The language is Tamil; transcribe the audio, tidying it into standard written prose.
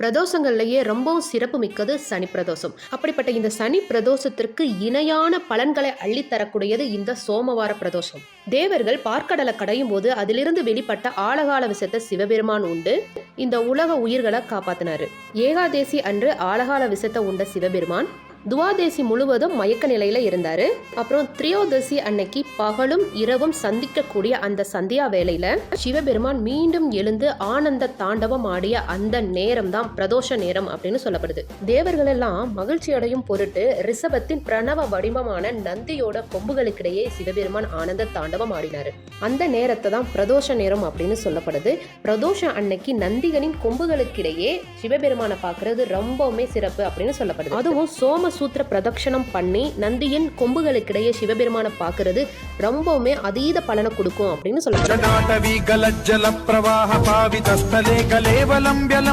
பிரதோஷங்கள்லயே ரொம்பவும் சிறப்பு மிக்கது சனி பிரதோஷம். அப்படிப்பட்ட இந்த சனி பிரதோஷத்திற்கு இணையான பலன்களை அள்ளித்தரக்கூடியது இந்த சோமவார பிரதோஷம். தேவர்கள் பார்க்கடலை கடையும் போது அதிலிருந்து வெளிப்பட்ட ஆழகால விஷத்தை சிவபெருமான் உண்டு இந்த உலக உயிர்களை காப்பாத்தினாரு. ஏகாதேசி அன்று ஆழகால விஷத்தை உண்ட சிவபெருமான் துவாதேசி முழுவதும் மயக்க நிலையில இருந்தாரு. அப்புறம் திரியோதசி அன்னைக்கு பகலும் இரவும் சந்திக்கக்கூடிய அந்த சந்தியா வேளையில சிவபெருமான் மீண்டும் எழுந்து ஆனந்த தாண்டவம் ஆடிய அந்த நேரம் தான் பிரதோஷ நேரம் அப்படின்னு சொல்லப்படுது. தேவர்கள் எல்லாம் மகிழ்ச்சி அடையும் பொருட்டு ரிஷபத்தின் பிரணவ வடிவமான நந்தியோட கொம்புகளுக்கிடையே சிவபெருமான் ஆனந்த தாண்டவம் ஆடினாரு. அந்த நேரத்தை தான் பிரதோஷ நேரம் அப்படின்னு சொல்லப்படுது. பிரதோஷ அன்னைக்கு நந்திகளின் கொம்புகளுக்கிடையே சிவபெருமானை பார்க்கறது ரொம்பவுமே சிறப்பு அப்படின்னு சொல்லப்படுது. அதுவும் சோம சூத்திர பிரதட்சணம் பண்ணி நந்தியின் கொம்புகளுக்கிடையே சிவபெருமானை பார்க்கறது ரொம்பவுமே அதீத பலனை கொடுக்கும் அப்படின்னு சொல்லப்படுது.